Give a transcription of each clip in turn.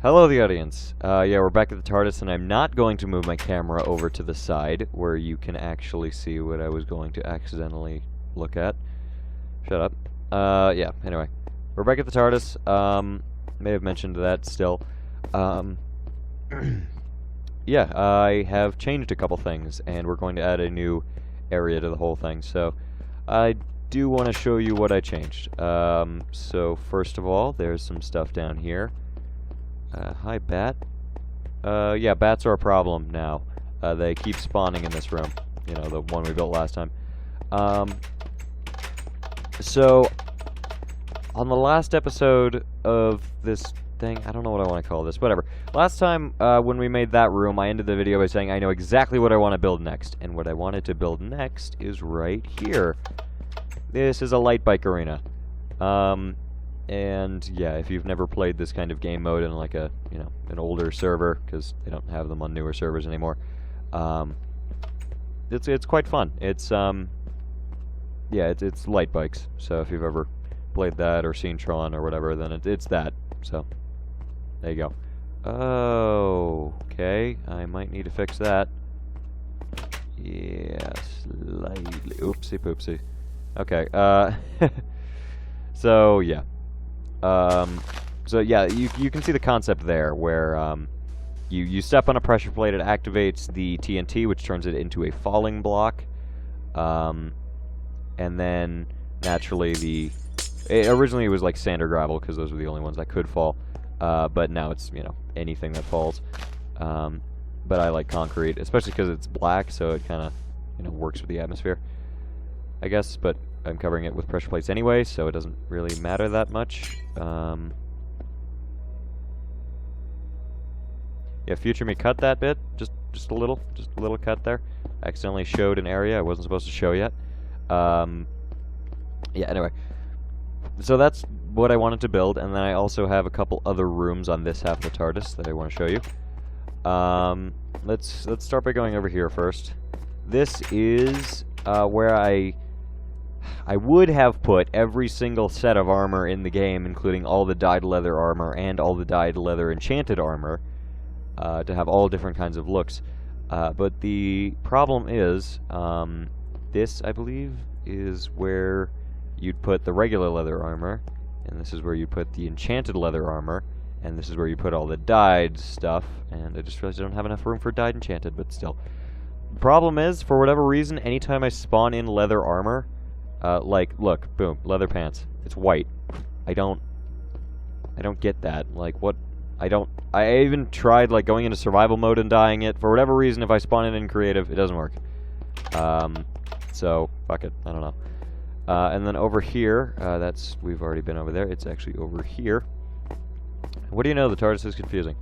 Hello, the audience. Yeah, we're back at the Tardis, and I'm not going to move my camera over to the side where you can actually see what I was going to accidentally look at. Shut up. Yeah, anyway. We're back at the TARDIS. May have mentioned that still. Yeah, I have changed a couple things, and we're going to add a new area to the whole thing, so I do want to show you what I changed. So first of all, there's some stuff down here. Hi, bat. Yeah, bats are a problem now. They keep spawning in this room. You know, the one we built last time. So, on the last episode of this thing, I don't know what I want to call this, whatever. Last time, when we made that room, I ended the video by saying I know exactly what I want to build next. And what I wanted to build next is right here. This is a light bike arena. And yeah, if you've never played this kind of game mode in like a, you know, an older server, because they don't have them on newer servers anymore, it's quite fun. It's yeah, it's light bikes. So if you've ever played that or seen Tron or whatever, then it's that. So there you go. Oh, okay. I might need to fix that. Yeah, slightly. Oopsie poopsie. Okay. So yeah. So yeah, you can see the concept there, where you step on a pressure plate, it activates the TNT, which turns it into a falling block, and then naturally originally it was like sand or gravel because those were the only ones that could fall, but now it's, you know, anything that falls. But I like concrete, especially because it's black, so it kind of, you know, works with the atmosphere, I guess. But I'm covering it with pressure plates anyway, so it doesn't really matter that much. Yeah, future me cut that bit, just a little cut there. I accidentally showed an area I wasn't supposed to show yet. Yeah, anyway. So that's what I wanted to build, and then I also have a couple other rooms on this half of the TARDIS that I want to show you. Let's start by going over here first. This is where I would have put every single set of armor in the game, including all the dyed leather armor and all the dyed leather enchanted armor, to have all different kinds of looks. But the problem is, this, I believe, is where you'd put the regular leather armor, and this is where you put the enchanted leather armor, and this is where you put all the dyed stuff, and I just realized I don't have enough room for dyed enchanted, but still. The problem is, for whatever reason, anytime I spawn in leather armor, like, look, boom, leather pants. It's white. I don't get that. Like, what? I even tried, like, going into survival mode and dyeing it. For whatever reason, if I spawn it in creative, it doesn't work. So, fuck it. I don't know. And then over here, we've already been over there. It's actually over here. What do you know? The TARDIS is confusing.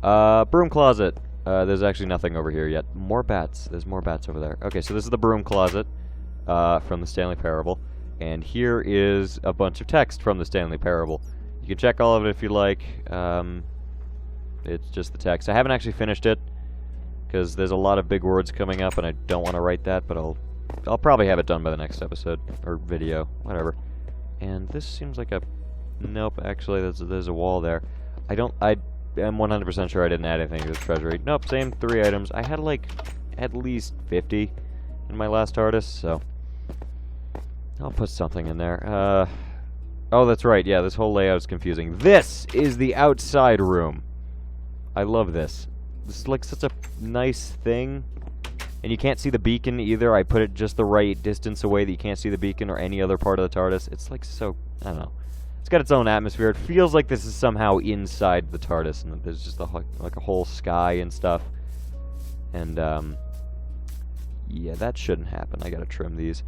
Broom closet. There's actually nothing over here yet. More bats. There's more bats over there. Okay, so this is the broom closet. From the Stanley Parable, and here is a bunch of text from the Stanley Parable. You can check all of it if you like. It's just the text. I haven't actually finished it because there's a lot of big words coming up, and I don't want to write that. But I'll probably have it done by the next episode or video, whatever. And this seems like a nope. Actually, there's a wall there. I am 100% sure I didn't add anything to this treasury. Nope, same 3 items. I had like at least 50 in my last TARDIS, so I'll put something in there. Oh, that's right. Yeah, this whole layout is confusing. This is the outside room. I love this. This is like such a nice thing. And you can't see the beacon either. I put it just the right distance away that you can't see the beacon or any other part of the TARDIS. It's like so, I don't know. It's got its own atmosphere. It feels like this is somehow inside the TARDIS, and there's just like a whole sky and stuff. And, yeah, that shouldn't happen. I gotta trim these.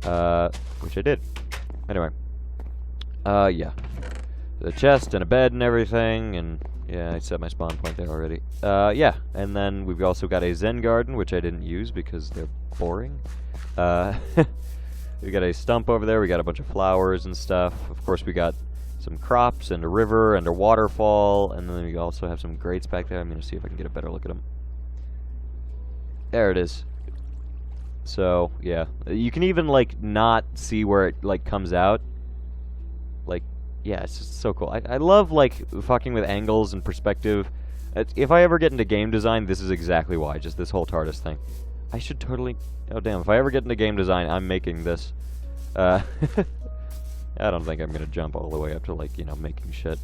Which I did. Anyway. Yeah. The chest and a bed and everything, and yeah, I set my spawn point there already. Yeah, and then we've also got a Zen garden, which I didn't use because they're boring. We got a stump over there, we got a bunch of flowers and stuff. Of course, we got some crops and a river and a waterfall, and then we also have some grates back there. I'm gonna see if I can get a better look at them. There it is. So, yeah. You can even, like, not see where it, like, comes out. Like, yeah, it's just so cool. I love, like, fucking with angles and perspective. If I ever get into game design, this is exactly why, just this whole TARDIS thing. I should totally... Oh, damn, if I ever get into game design, I'm making this. I don't think I'm gonna jump all the way up to, like, you know, making shit.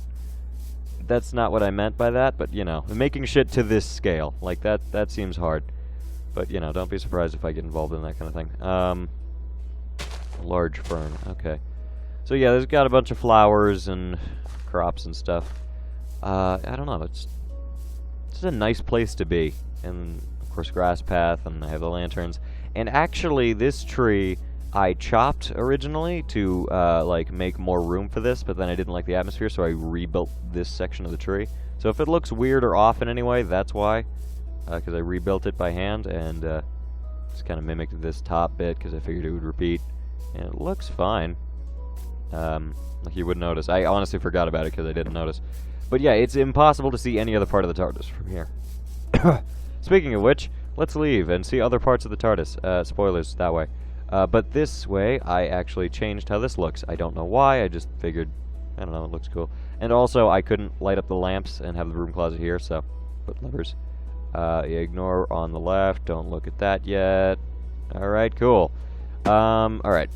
That's not what I meant by that, but, you know, making shit to this scale. Like, that seems hard. But, you know, don't be surprised if I get involved in that kind of thing. Large fern, okay. So, yeah, there's got a bunch of flowers and crops and stuff. I don't know, it's a nice place to be. And, of course, grass path, and I have the lanterns. And actually, this tree I chopped originally to, like, make more room for this, but then I didn't like the atmosphere, so I rebuilt this section of the tree. So if it looks weird or off in any way, that's why. Because I rebuilt it by hand, and just kind of mimicked this top bit, because I figured it would repeat. And it looks fine. Like you wouldn't notice. I honestly forgot about it, because I didn't notice. But yeah, it's impossible to see any other part of the TARDIS from here. Speaking of which, let's leave and see other parts of the TARDIS. Spoilers, that way. But this way, I actually changed how this looks. I don't know why, I just figured, I don't know, it looks cool. And also, I couldn't light up the lamps and have the broom closet here, so put levers. Ignore on the left, don't look at that yet. Alright, cool. Alright.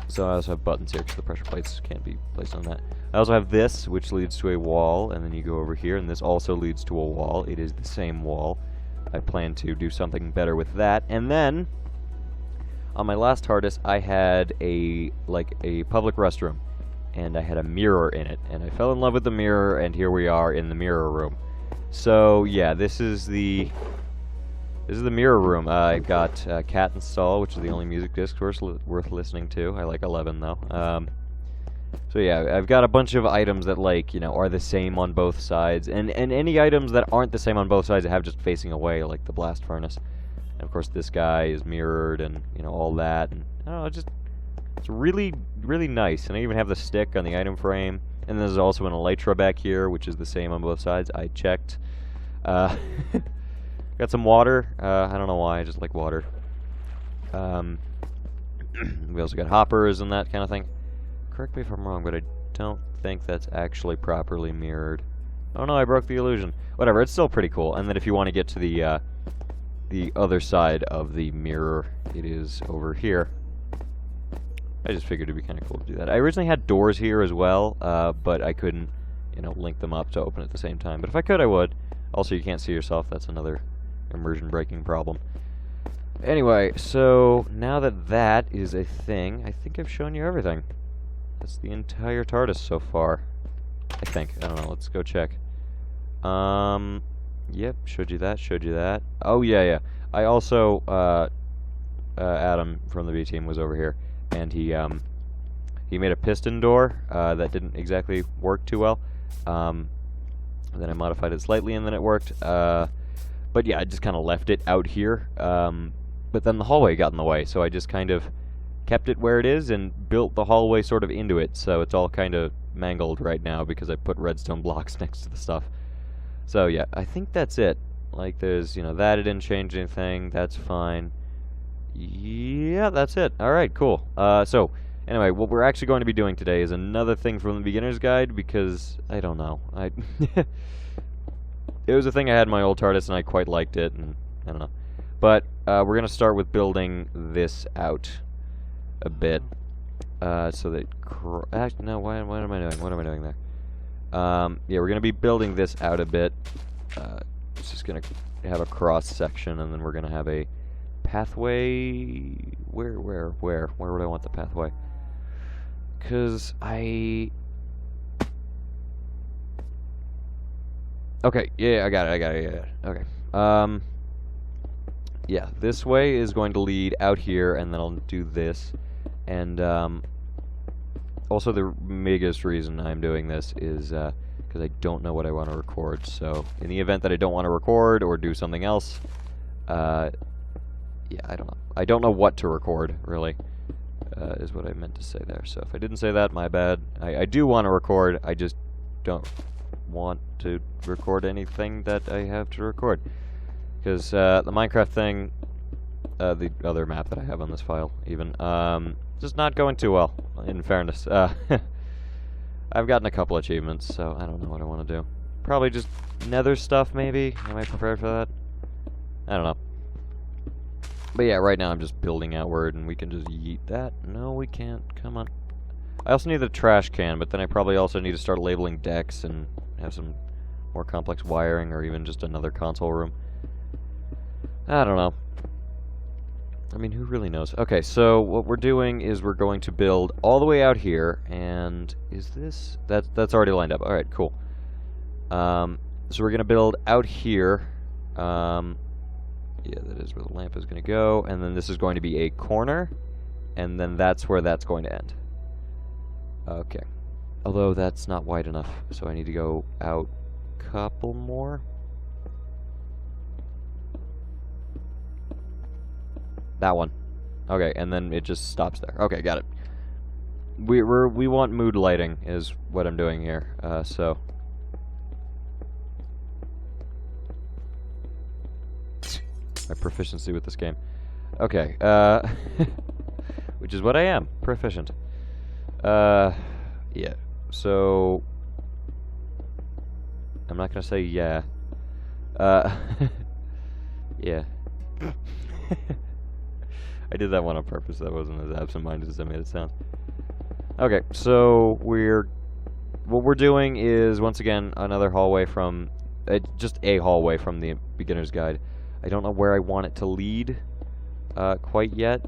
So I also have buttons here, because the pressure plates can't be placed on that. I also have this, which leads to a wall, and then you go over here, and this also leads to a wall. It is the same wall. I plan to do something better with that. And then, on my last TARDIS, I had a public restroom, and I had a mirror in it, and I fell in love with the mirror, and here we are in the mirror room. So yeah, this is the mirror room. I got Cat installed, which is the only music disc worth listening to. I like 11 though. So yeah, I've got a bunch of items that, like, you know, are the same on both sides, and any items that aren't the same on both sides I have just facing away, like the blast furnace. And of course this guy is mirrored, and, you know, all that, and I don't know, it's really, really nice. And I even have the stick on the item frame, and there's also an elytra back here, which is the same on both sides. I checked. Got some water. I don't know why, I just like water. We also got hoppers and that kind of thing. Correct me if I'm wrong, but I don't think that's actually properly mirrored. Oh no, I broke the illusion. Whatever, it's still pretty cool. And then if you want to get to the other side of the mirror, it is over here. I just figured it'd be kind of cool to do that. I originally had doors here as well, but I couldn't, you know, link them up to open at the same time. But if I could, I would. Also, you can't see yourself. That's another immersion breaking problem. Anyway, so now that that is a thing, I think I've shown you everything. That's the entire TARDIS so far. I think. I don't know. Let's go check. Yep, showed you that. Oh, yeah. I also, Adam from the B team was over here, and he made a piston door, that didn't exactly work too well. Then I modified it slightly, and then it worked. But yeah, I just kind of left it out here. But then the hallway got in the way, so I just kind of kept it where it is and built the hallway sort of into it, so it's all kind of mangled right now because I put redstone blocks next to the stuff. So yeah, I think that's it. Like, there's, you know, that it didn't change anything, that's fine. Yeah, that's it. Alright, cool. So, anyway, what we're actually going to be doing today is another thing from the beginner's guide, because, I don't know, it was a thing I had in my old TARDIS and I quite liked it, and I don't know. But, we're going to start with building this out a bit, so that, actually, no, what am I doing there? Yeah, we're going to be building this out a bit. It's just going to have a cross section, and then we're going to have a pathway. Where would I want the pathway? Because okay, yeah, I got it, yeah. Okay. Yeah, this way is going to lead out here, and then I'll do this. And, also the biggest reason I'm doing this is, because I don't know what I want to record. So, in the event that I don't want to record or do something else, yeah, I don't know. I don't know what to record, really, is what I meant to say there. So if I didn't say that, my bad. I do want to record, I just don't want to record anything that I have to record. Because the Minecraft thing, the other map that I have on this file, even, just not going too well, in fairness. But, we're going to be building this out a bit. So, we're going to have a pathway. Where would I want the pathway? Because the Minecraft thing, the other map that I have on this file, even, just not going too well, in fairness. Because the Minecraft thing, the other map that I have on this file, even, just not going too well, in fairness. I've gotten a couple achievements, so I don't know what I want to do. Probably just nether stuff, maybe? Am I prepared for that? I don't know. But yeah, right now I'm just building outward, and we can just yeet that. No, we can't. Come on. I also need the trash can, but then I probably also need to start labeling decks and have some more complex wiring, or even just another console room. I don't know. I mean, who really knows? Okay, so what we're doing is we're going to build all the way out here, and is this... That's already lined up. Alright, cool. So we're going to build out here. Yeah, that is where the lamp is going to go, and then this is going to be a corner, and then that's where that's going to end. Okay. Although that's not wide enough, so I need to go out a couple more. That one. Okay, and then it just stops there. Okay, got it. We want mood lighting is what I'm doing here. So my proficiency with this game. Okay, which is what I am, proficient. Yeah. So I'm not gonna say yeah. Yeah. I did that one on purpose. That wasn't as absent-minded as I made it sound. Okay, so what we're doing is, once again, another hallway from... just a hallway from the beginner's guide. I don't know where I want it to lead quite yet,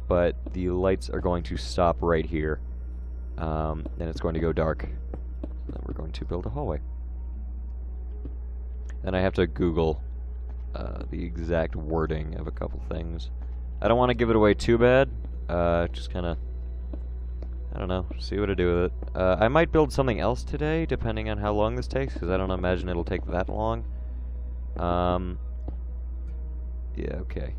but the lights are going to stop right here. And it's going to go dark. And then we're going to build a hallway. And I have to Google the exact wording of a couple things. I don't want to give it away too bad. Just kind of, I don't know, see what I do with it. I might build something else today, depending on how long this takes, because I don't imagine it'll take that long. Yeah, okay.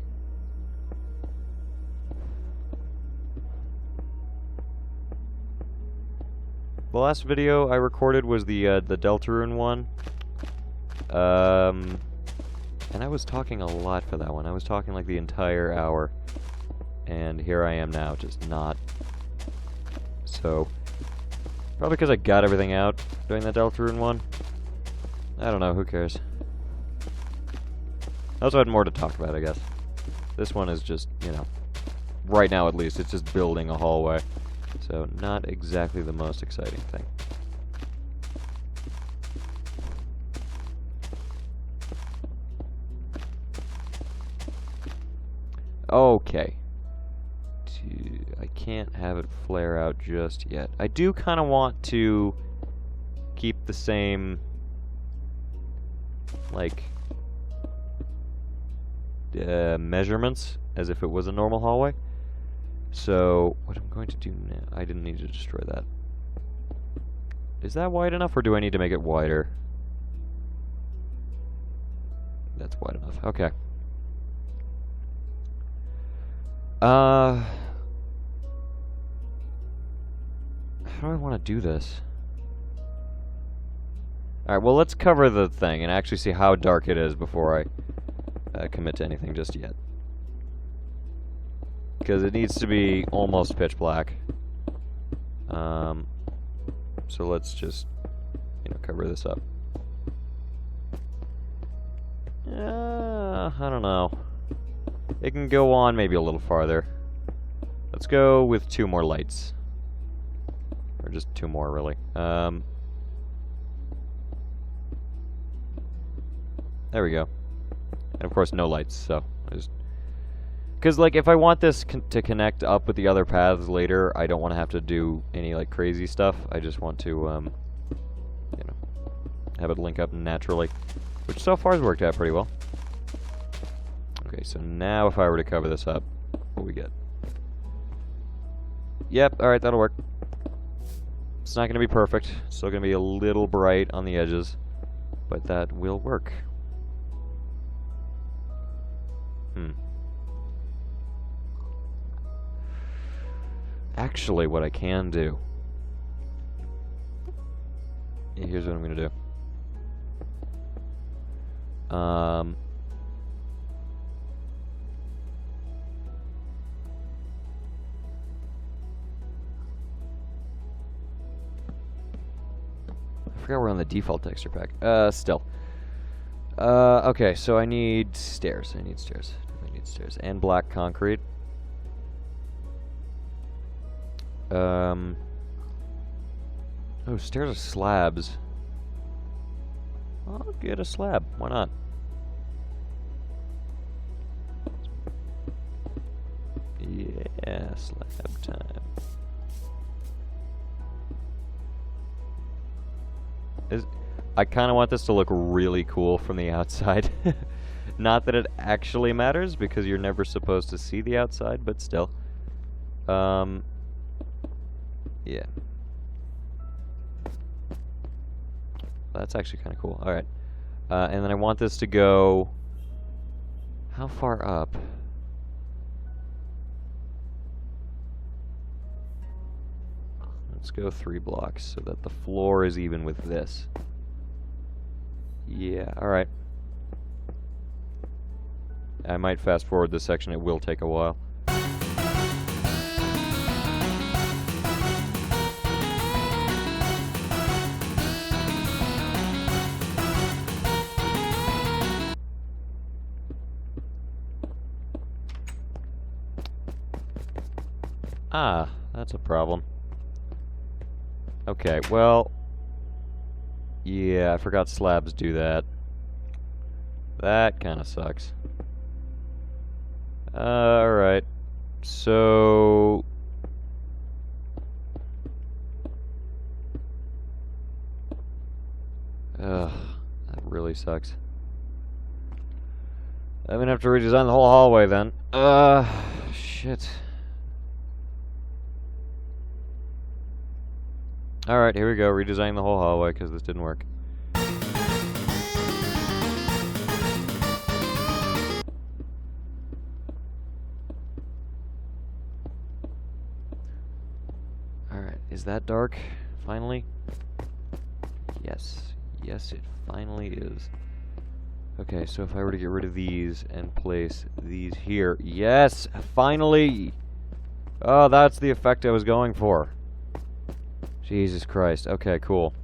The last video I recorded was the Deltarune one. And I was talking a lot for that one. I was talking like the entire hour. And here I am now, just not. So, probably because I got everything out during that Deltarune one. I don't know, who cares? I also had more to talk about, I guess. This one is just, you know, right now at least, it's just building a hallway. So, not exactly the most exciting thing. Okay. I can't have it flare out just yet. I do kind of want to keep the same, like, measurements as if it was a normal hallway. So, what I'm going to do now... I didn't need to destroy that. Is that wide enough, or do I need to make it wider? That's wide enough. Okay. How do I want to do this? Alright, well, let's cover the thing and actually see how dark it is before I commit to anything just yet. Because it needs to be almost pitch black. So let's just, you know, cover this up. I don't know. It can go on maybe a little farther. Let's go with 2 more lights. Or just 2 more, really. There we go. And of course, no lights, so I just... Because, like, if I want this to connect up with the other paths later, I don't want to have to do any, like, crazy stuff. I just want to, you know, have it link up naturally. Which so far has worked out pretty well. Okay, so now if I were to cover this up, what we get? Yep, alright, that'll work. It's not going to be perfect. It's still going to be a little bright on the edges. But that will work. Actually, what I can do... Here's what I'm going to do. forgot we're on the default texture pack. Still. Okay, so I need stairs. I need stairs. Definitely need stairs. And black concrete. Oh, stairs are slabs. I'll get a slab. Why not? Yeah, slab time. I kind of want this to look really cool from the outside. Not that it actually matters, because you're never supposed to see the outside, but still. Yeah. That's actually kind of cool. Alright. And then I want this to go... How far up? Let's go 3 blocks so that the floor is even with this. Yeah, alright. I might fast forward this section, it will take a while. Ah, that's a problem. Okay, well... Yeah, I forgot slabs do that. That kinda sucks. Alright. So... Ugh, that really sucks. I'm gonna have to redesign the whole hallway then. Shit. Alright, here we go, redesigning the whole hallway because this didn't work. Alright, is that dark? Finally? Yes. Yes, it finally is. Okay, so if I were to get rid of these and place these here. Yes! Finally! Oh, that's the effect I was going for. Jesus Christ. Okay, cool.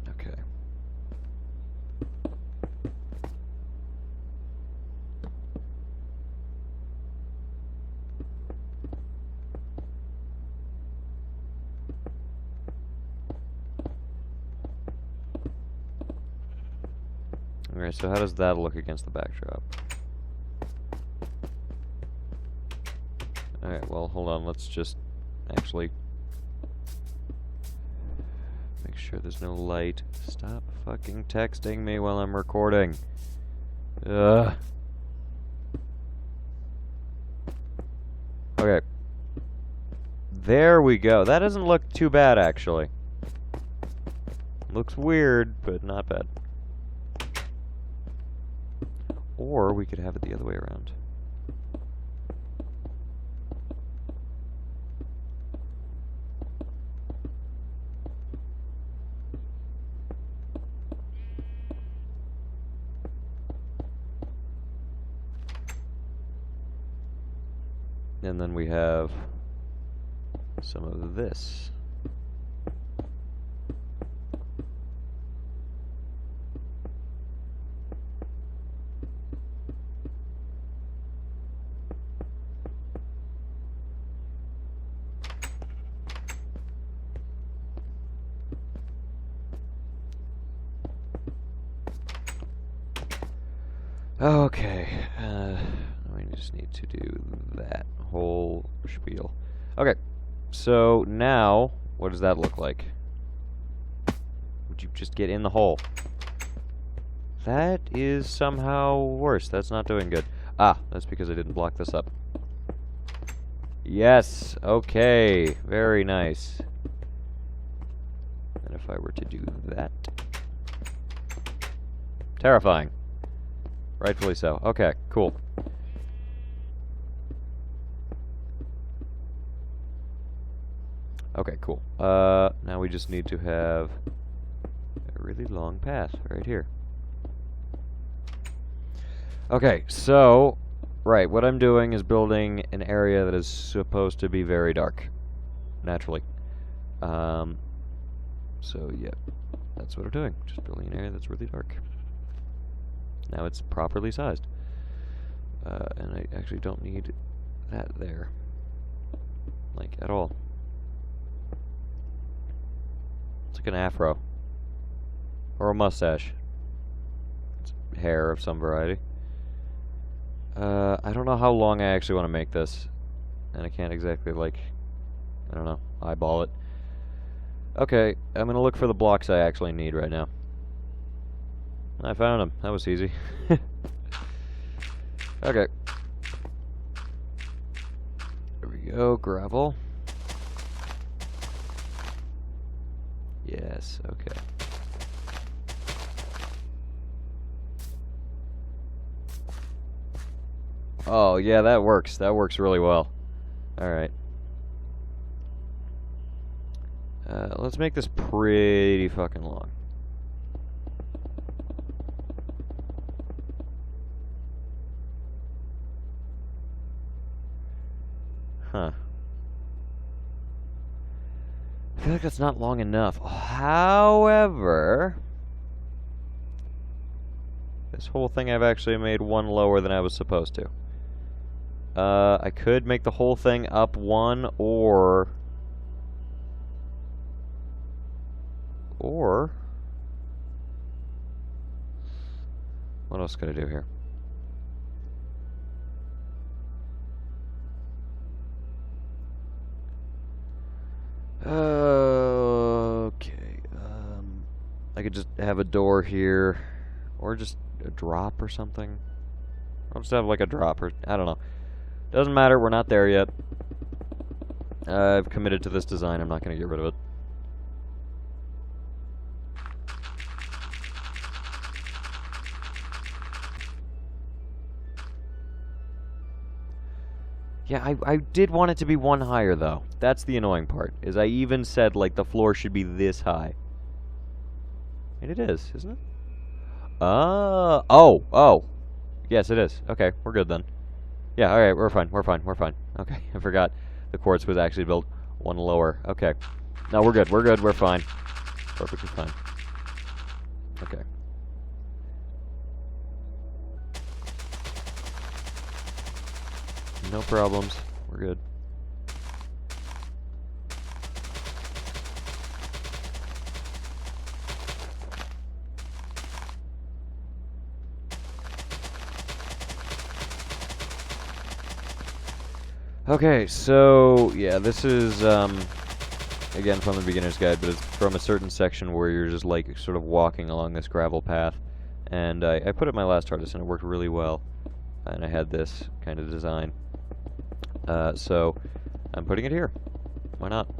Okay. Alright, so how does that look against the backdrop? Alright, well, hold on, let's just actually make sure there's no light. Stop fucking texting me while I'm recording. Ugh. Okay. There we go. That doesn't look too bad, actually. Looks weird, but not bad. Or we could have it the other way around. And then we have some of this. Okay, we just need to do that whole spiel. Okay, so now, what does that look like? Would you just get in the hole? That is somehow worse. That's not doing good. Ah, that's because I didn't block this up. Yes, okay, very nice. And if I were to do that... Terrifying. Rightfully so. Okay, cool. Okay, cool. Now we just need to have a really long path right here. Okay, so, right, what I'm doing is building an area that is supposed to be very dark, naturally. So yeah, that's what we're doing. Just building an area that's really dark. Now it's properly sized. And I actually don't need that there. Like, at all. It's like an afro. Or a mustache. It's hair of some variety. I don't know how long I actually want to make this. And I can't exactly, like, I don't know, eyeball it. Okay, I'm gonna look for the blocks I actually need right now. I found them. That was easy. Okay. There we go, gravel. Yes, okay. Oh, yeah, that works. That works really well. Alright. Let's make this pretty fucking long. Huh. I feel like that's not long enough. However, this whole thing I've actually made one lower than I was supposed to. I could make the whole thing up one, or what else could I do here? Okay. I could just have a door here, or just a drop or something. I'll just have like a drop, or I don't know. Doesn't matter. We're not there yet. I've committed to this design. I'm not going to get rid of it. Yeah, I did want it to be one higher, though. That's the annoying part, is I even said, like, the floor should be this high. And it is, isn't it? Oh. Yes, it is. Okay, we're good then. Yeah, alright, we're fine. Okay, I forgot the quartz was actually built one lower. Okay. No, we're good, we're fine. Perfectly fine. Okay. No problems. We're good. Okay, so yeah, this is again from the beginner's guide, but it's from a certain section where you're just like sort of walking along this gravel path, and I put it in my last Tardis and it worked really well, and I had this kind of design. So I'm putting it here. Why not?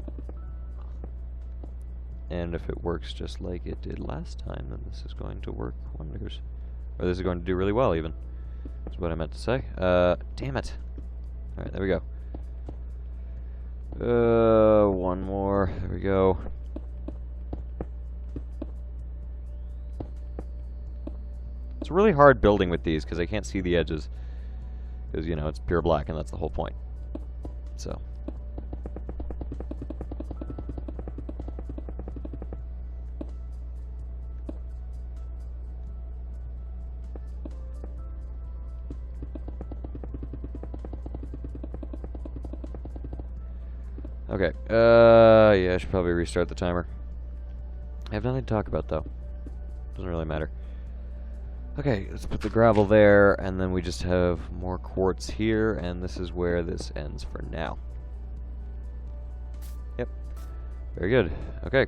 And if it works just like it did last time, then this is going to work wonders. Or this is going to do really well, even. That's what I meant to say. Damn it. Alright, there we go. One more. There we go. It's really hard building with these because I can't see the edges. Because, you know, it's pure black and that's the whole point. So. Okay, yeah, I should probably restart the timer. I have nothing to talk about, though. Doesn't really matter. Okay, let's put the gravel there, and then we just have more quartz here, and this is where this ends for now. Yep. Very good. Okay.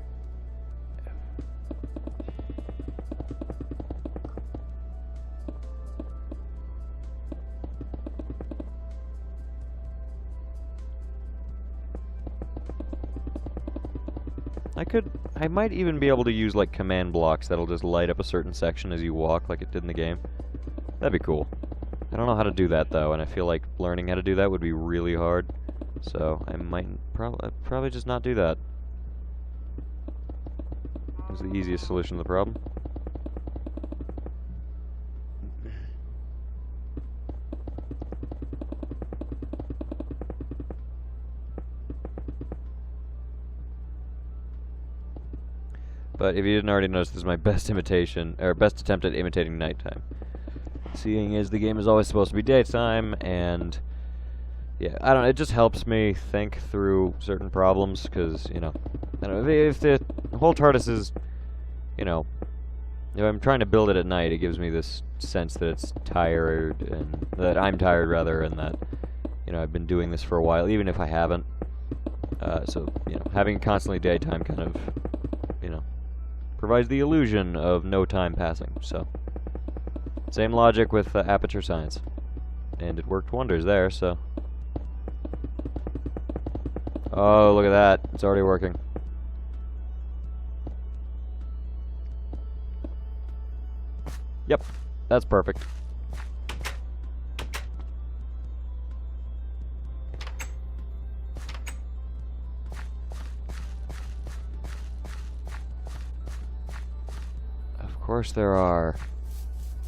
I might even be able to use like command blocks that'll just light up a certain section as you walk like it did in the game. That'd be cool. I don't know how to do that though, and I feel like learning how to do that would be really hard. So I might probably just not do that. It's the easiest solution to the problem. But if you didn't already notice, this is my best imitation, or best attempt at imitating nighttime. Seeing as the game is always supposed to be daytime, and yeah, I don't know, it just helps me think through certain problems, because, you know, I don't know, if the whole Tardis is, you know, if I'm trying to build it at night, it gives me this sense that it's tired, and that I'm tired, rather, and that, you know, I've been doing this for a while, even if I haven't. So, you know, having constantly daytime kind of, you know, provides the illusion of no time passing, so. Same logic with aperture science. And it worked wonders there, so. Oh, look at that. It's already working. Yep, that's perfect. Of course there are.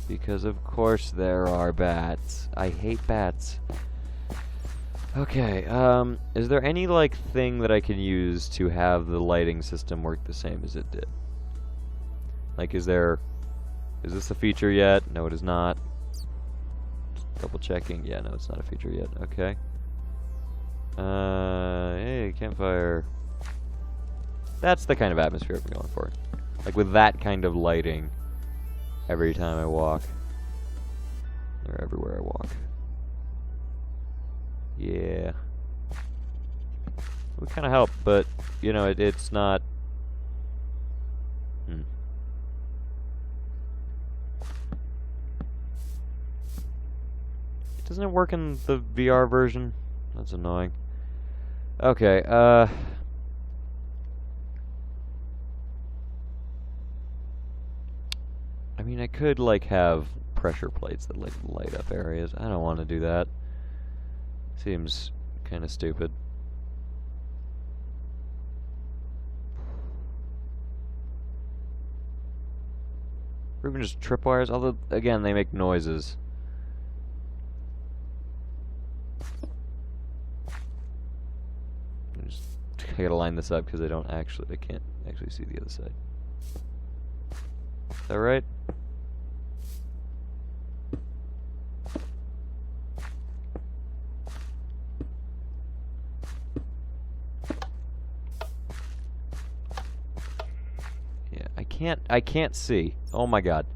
Because of course there are bats. I hate bats. Okay, is there any, like, thing that I can use to have the lighting system work the same as it did? Like, is this a feature yet? No, it is not. Just double checking. Yeah, no, it's not a feature yet. Okay. Hey, campfire. That's the kind of atmosphere I'm going for. Like, with that kind of lighting every time I walk. Or everywhere I walk. Yeah. It would kind of help, but, you know, it's not... It doesn't it work in the VR version? That's annoying. Okay, I mean, I could, like, have pressure plates that, like, light up areas. I don't want to do that. Seems kind of stupid. Or even just tripwires, although, again, they make noises. I gotta line this up because I can't actually see the other side. Is that right? Yeah, I can't see. Oh my god.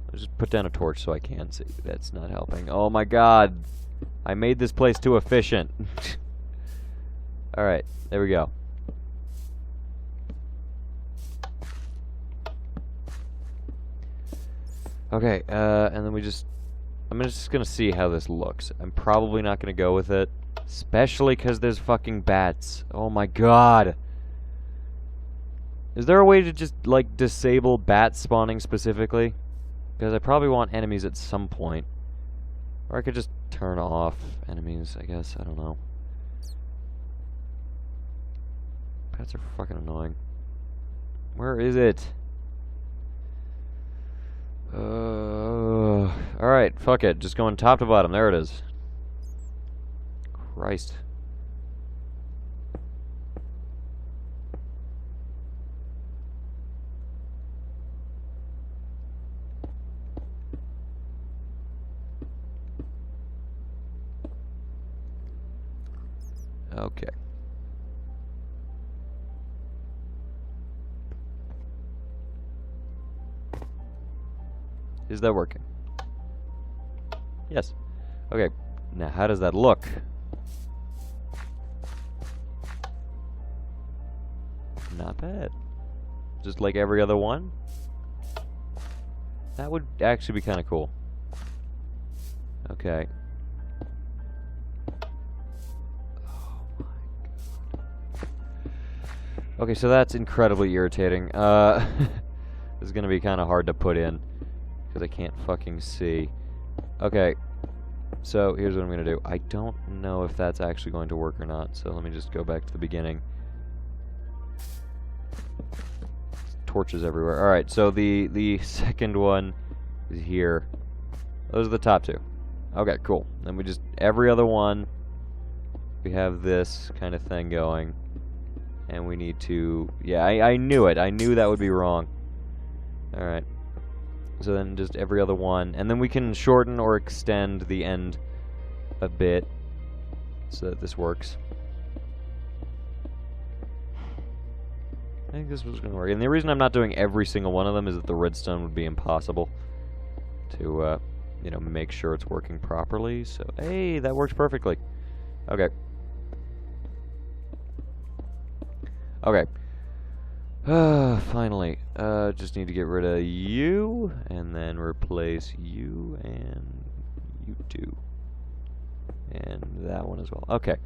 I'll just put down a torch so I can see. That's not helping. Oh my god. I made this place too efficient. Alright, there we go. Okay, and then I'm just gonna see how this looks. I'm probably not gonna go with it, especially because there's fucking bats. Oh my god. Is there a way to just, like, disable bat spawning specifically? Because I probably want enemies at some point. Or I could just turn off enemies, I guess. I don't know. Bats are fucking annoying. Where is it? Alright, fuck it. Just going top to bottom. There it is. Christ. Okay. Is that working? Yes. Okay. Now, how does that look? Not bad. Just like every other one? That would actually be kind of cool. Okay. Oh my god. Okay, so that's incredibly irritating. This is gonna be kind of hard to put in. Because I can't fucking see. Okay, so here's what I'm going to do. I don't know if that's actually going to work or not, so let me just go back to the beginning. Torches everywhere. Alright, so the second one is here. Those are the top two. Okay, cool. Then we just, every other one, we have this kind of thing going. And we need to... Yeah, I knew it. I knew that would be wrong. Alright. So then just every other one. And then we can shorten or extend the end a bit so that this works. I think this was going to work. And the reason I'm not doing every single one of them is that the redstone would be impossible to, you know, make sure it's working properly. So, hey, that works perfectly. Okay. Okay. Finally. Just need to get rid of you, and then replace you and you two. And that one as well. Okay.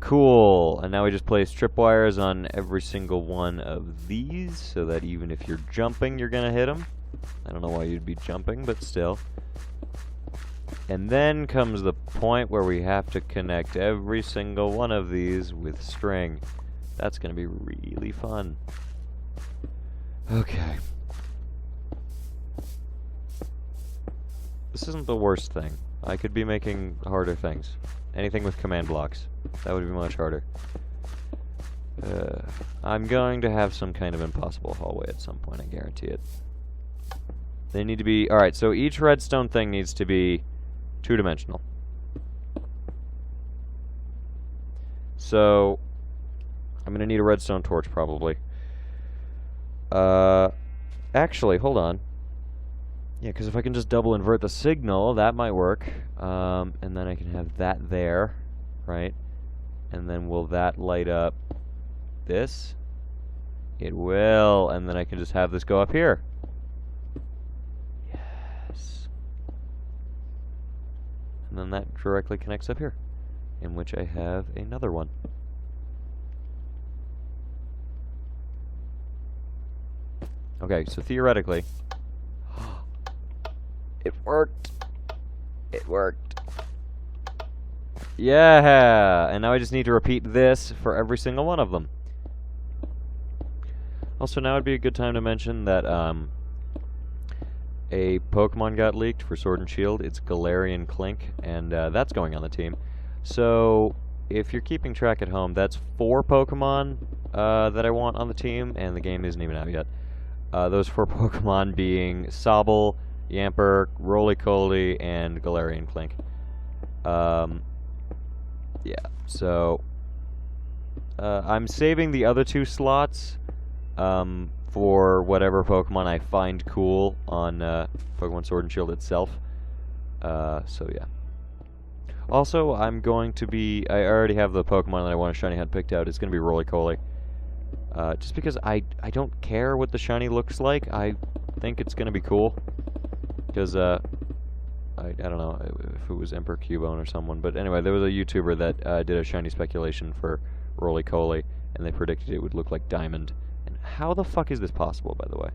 Cool. And now we just place tripwires on every single one of these, so that even if you're jumping, you're gonna hit them. I don't know why you'd be jumping, but still. And then comes the point where we have to connect every single one of these with string. That's gonna be really fun. Okay. This isn't the worst thing. I could be making harder things. Anything with command blocks. That would be much harder. I'm going to have some kind of impossible hallway at some point, I guarantee it. They need to be... Alright, so each redstone thing needs to be two-dimensional. So, I'm going to need a redstone torch, probably. Actually, hold on. Yeah, because if I can just double invert the signal, that might work. And then I can have that there, right? And then will that light up this? It will, and then I can just have this go up here. Yes. And then that directly connects up here, in which I have another one. Okay, so theoretically, it worked. It worked. Yeah! And now I just need to repeat this for every single one of them. Also, now would be a good time to mention that a Pokemon got leaked for Sword and Shield. It's Galarian Clink, and that's going on the team. So, if you're keeping track at home, that's 4 Pokemon that I want on the team, and the game isn't even out yet. Those 4 Pokemon being Sobble, Yamper, Roly-Coly, and Galarian Clink. Yeah, so I'm saving the other 2 slots for whatever Pokemon I find cool on Pokemon Sword and Shield itself. So yeah. Also, I'm going to be... I already have the Pokemon that I want a shiny hunt picked out. It's going to be Roly-Coly. Just because I don't care what the shiny looks like. I think it's going to be cool. Because, I don't know if it was Emperor Cubone or someone. But anyway, there was a YouTuber that did a shiny speculation for Roly-Coly. And they predicted it would look like Diamond. And how the fuck is this possible, by the way?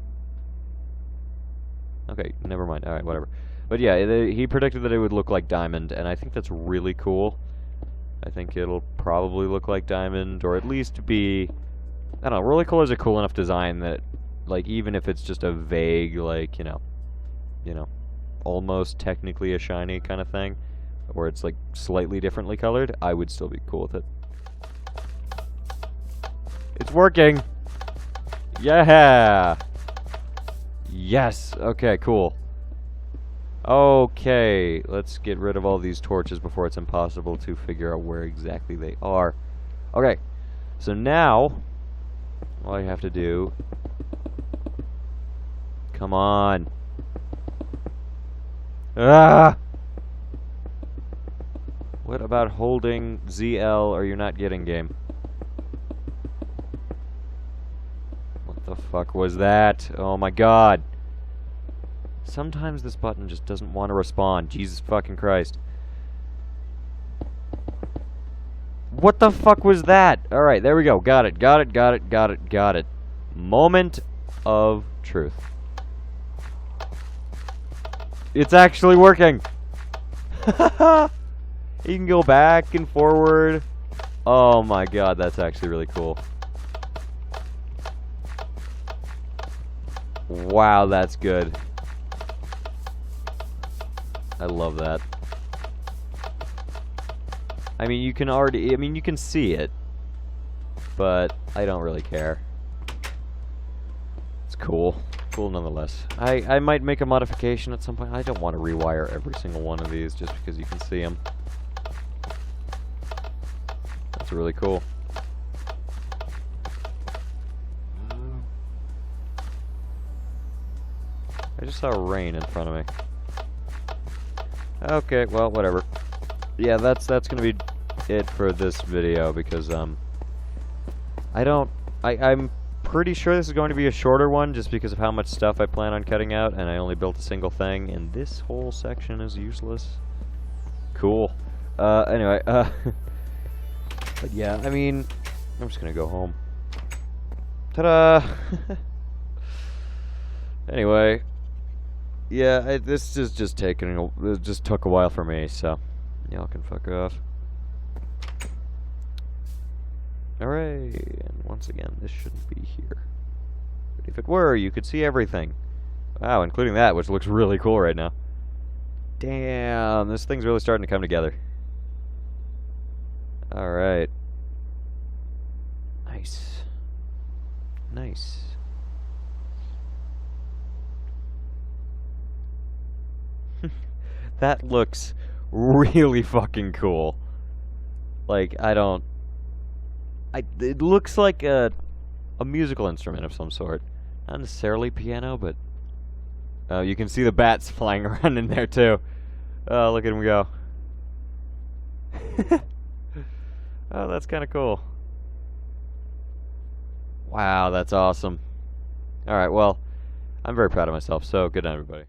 Okay, never mind. Alright, whatever. But yeah, he predicted that it would look like Diamond. And I think that's really cool. I think it'll probably look like Diamond. Or at least be... I don't know, Roly-Coly is a cool enough design that, like, even if it's just a vague, like, you know, almost technically a shiny kind of thing, or it's, like, slightly differently colored, I would still be cool with it. It's working! Yeah! Yes! Okay, cool. Okay, let's get rid of all these torches before it's impossible to figure out where exactly they are. Okay, so now... all you have to do... Come on. Ah! What about holding ZL or you're not getting game? What the fuck was that? Oh my god. Sometimes this button just doesn't want to respond. Jesus fucking Christ. What the fuck was that? Alright, there we go. Got it, got it, got it, got it, got it. Moment of truth. It's actually working! You can go back and forward. Oh my god, that's actually really cool. Wow, that's good. I love that. I mean, you can already... I mean, you can see it. but I don't really care. It's cool. Cool nonetheless. I might make a modification at some point. I don't want to rewire every single one of these just because you can see them. That's really cool. I just saw rain in front of me. Okay, well, whatever. Yeah, that's gonna be it for this video because I'm pretty sure this is going to be a shorter one just because of how much stuff I plan on cutting out, and I only built a single thing, and this whole section is useless. Cool. Anyway, but yeah, I mean, I'm just gonna go home. Ta-da! Anyway, yeah, this is just taking, it just took a while for me, so y'all can fuck off. Alright, and once again, this shouldn't be here. But if it were, you could see everything. Wow, including that, which looks really cool right now. Damn, this thing's really starting to come together. Alright. Nice. Nice. That looks really fucking cool. Like, it looks like a musical instrument of some sort. Not necessarily piano, but you can see the bats flying around in there too. Oh, look at him go. Oh, that's kind of cool. Wow, that's awesome. Alright, well, I'm very proud of myself, so good night, everybody.